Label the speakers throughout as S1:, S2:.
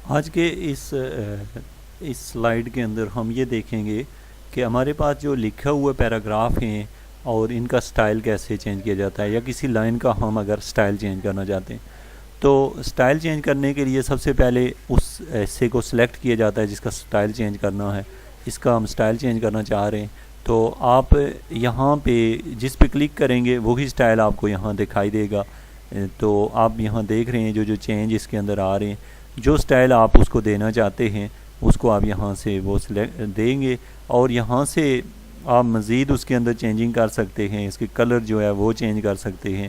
S1: آج کے اس سلائیڈ کے اندر ہم یہ دیکھیں گے کہ ہمارے پاس جو لکھے ہوئے پیراگراف ہیں اور ان کا سٹائل کیسے چینج کیا جاتا ہے، یا کسی لائن کا ہم اگر سٹائل چینج کرنا چاہتے ہیں تو سٹائل چینج کرنے کے لیے سب سے پہلے اس حصے کو سلیکٹ کیا جاتا ہے جس کا سٹائل چینج کرنا ہے۔ اس کا ہم سٹائل چینج کرنا چاہ رہے ہیں تو آپ یہاں پہ جس پہ کلک کریں گے وہی سٹائل آپ کو یہاں دکھائی دے گا۔ تو آپ یہاں دیکھ رہے ہیں جو چینج اس کے اندر آ رہے ہیں، جو سٹائل آپ اس کو دینا چاہتے ہیں اس کو آپ یہاں سے وہ دیں گے، اور یہاں سے آپ مزید اس کے اندر چینجنگ کر سکتے ہیں۔ اس کے کلر جو ہے وہ چینج کر سکتے ہیں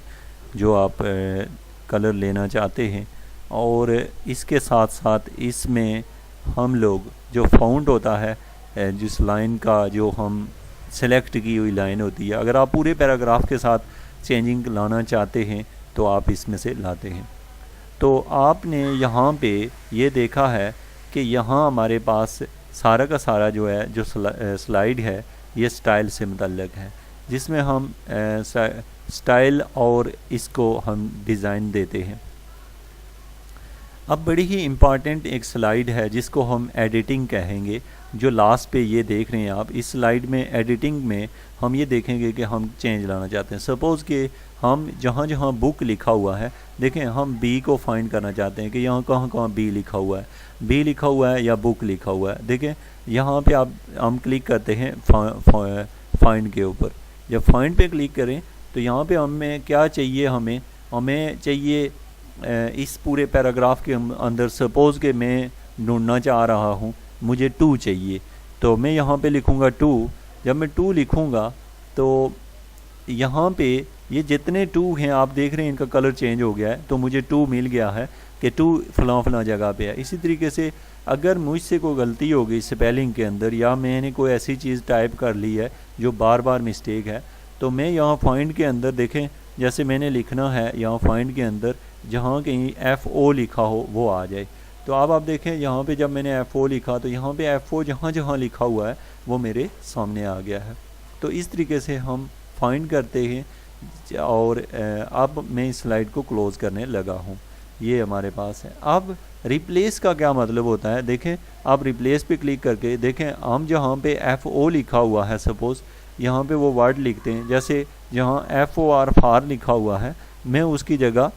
S1: جو آپ کلر لینا چاہتے ہیں، اور اس کے ساتھ ساتھ اس میں ہم لوگ جو فونٹ ہوتا ہے جس لائن کا جو ہم سلیکٹ کی ہوئی لائن ہوتی ہے، اگر آپ پورے پیراگراف کے ساتھ چینجنگ لانا چاہتے ہیں تو آپ اس میں سے لاتے ہیں۔ تو آپ نے یہاں پہ یہ دیکھا ہے کہ یہاں ہمارے پاس سارا کا سارا جو ہے جو سلائیڈ ہے یہ سٹائل سے متعلق ہے، جس میں ہم سٹائل اور اس کو ہم ڈیزائن دیتے ہیں۔ اب بڑی ہی امپارٹنٹ ایک سلائیڈ ہے جس کو ہم ایڈیٹنگ کہیں گے، جو لاسٹ پہ یہ دیکھ رہے ہیں آپ۔ اس سلائیڈ میں ایڈیٹنگ میں ہم یہ دیکھیں گے کہ ہم چینج لانا چاہتے ہیں۔ سپوز کہ ہم جہاں جہاں بک لکھا ہوا ہے، دیکھیں ہم بی کو فائنڈ کرنا چاہتے ہیں کہ یہاں کہاں کہاں بی لکھا ہوا ہے، بی لکھا ہوا ہے یا بک لکھا ہوا ہے۔ دیکھیں یہاں پہ ہم کلک کرتے ہیں فائنڈ کے اوپر۔ جب فائنڈ پہ کلک کریں تو یہاں پہ ہمیں کیا چاہیے، ہمیں چاہیے اس پورے پیراگراف کے اندر سپوز کہ میں ڈھونڈنا چاہ رہا ہوں، مجھے 2 چاہیے، تو میں یہاں پہ لکھوں گا 2۔ جب میں 2 لکھوں گا تو یہاں پہ یہ جتنے 2 ہیں آپ دیکھ رہے ہیں ان کا کلر چینج ہو گیا ہے، تو مجھے 2 مل گیا ہے کہ 2 فلاں فلاں جگہ پہ ہے۔ اسی طریقے سے اگر مجھ سے کوئی غلطی ہو گئی سپیلنگ کے اندر، یا میں نے کوئی ایسی چیز ٹائپ کر لی ہے جو بار بار مسٹیک ہے، تو میں یہاں فائنڈ کے اندر دیکھیں جیسے میں نے لکھنا ہے یہاں فائنڈ کے اندر جہاں کہیں FO لکھا ہو وہ آ جائے۔ تو اب آپ دیکھیں یہاں پہ جب میں نے FO لکھا تو یہاں پہ FO جہاں جہاں لکھا ہوا ہے وہ میرے سامنے آ گیا ہے۔ تو اس طریقے سے ہم فائنڈ کرتے ہیں، اور اب میں اس سلائیڈ کو کلوز کرنے لگا ہوں۔ یہ ہمارے پاس ہے۔ اب ریپلیس کا کیا مطلب ہوتا ہے، دیکھیں آپ ریپلیس پہ کلک کر کے دیکھیں ہم جہاں پہ FO لکھا ہوا ہے، سپوز یہاں پہ وہ ورڈ لکھتے ہیں، جیسے جہاں FOR فار لکھا ہوا ہے، میں اس کی جگہ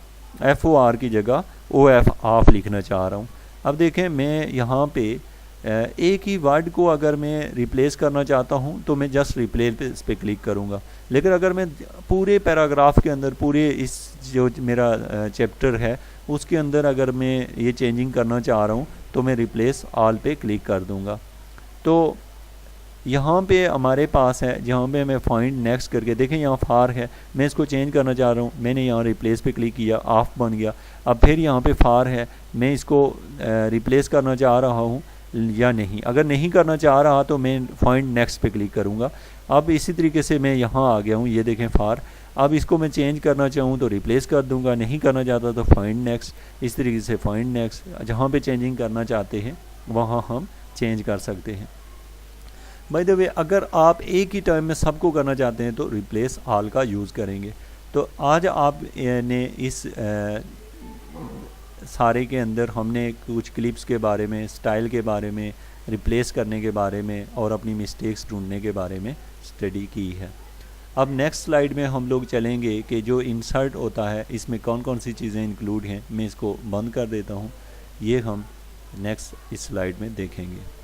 S1: FOR کی جگہ OF آف لکھنا چاہ رہا ہوں۔ اب دیکھیں میں یہاں پہ ایک ہی ورڈ کو اگر میں ریپلیس کرنا چاہتا ہوں تو میں جسٹ ریپلیس پہ کلک کروں گا، لیکن اگر میں پورے پیراگراف کے اندر پورے اس جو میرا چیپٹر ہے اس کے اندر اگر میں یہ چینجنگ کرنا چاہ رہا ہوں تو میں ریپلیس آل پہ کلک کر دوں گا۔ تو یہاں پہ ہمارے پاس ہے جہاں پہ میں فائنڈ نیکسٹ کر کے دیکھیں یہاں فار ہے، میں اس کو چینج کرنا چاہ رہا ہوں، میں نے یہاں ریپلیس پہ کلک کیا، آف بن گیا۔ اب پھر یہاں پہ فار ہے، میں اس کو ریپلیس کرنا چاہ رہا ہوں یا نہیں، اگر نہیں کرنا چاہ رہا تو میں فائنڈ نیکسٹ پہ کلک کروں گا۔ اب اسی طریقے سے میں یہاں آ گیا ہوں، یہ دیکھیں فار۔ اب اس کو میں چینج کرنا چاہوں تو ریپلیس کر دوں گا، نہیں کرنا چاہتا تو فائنڈ نیکسٹ۔ اس طریقے سے فائنڈ نیکسٹ، جہاں پہ چینجنگ کرنا چاہتے ہیں وہاں ہم چینج کر سکتے ہیں۔ بائی دا وے اگر آپ ایک ہی ٹائم میں سب کو کرنا چاہتے ہیں تو ریپلیس آل کا یوز کریں گے۔ تو آج آپ نے اس سارے کے اندر ہم نے کچھ کلپس کے بارے میں، سٹائل کے بارے میں، ریپلیس کرنے کے بارے میں اور اپنی مسٹیکس ڈھونڈنے کے بارے میں اسٹڈی کی ہے۔ اب نیکسٹ سلائیڈ میں ہم لوگ چلیں گے کہ جو انسرٹ ہوتا ہے اس میں کون کون سی چیزیں انکلوڈ ہیں۔ میں اس کو بند کر دیتا ہوں، یہ ہم نیکسٹ اس سلائیڈ میں دیکھیں گے۔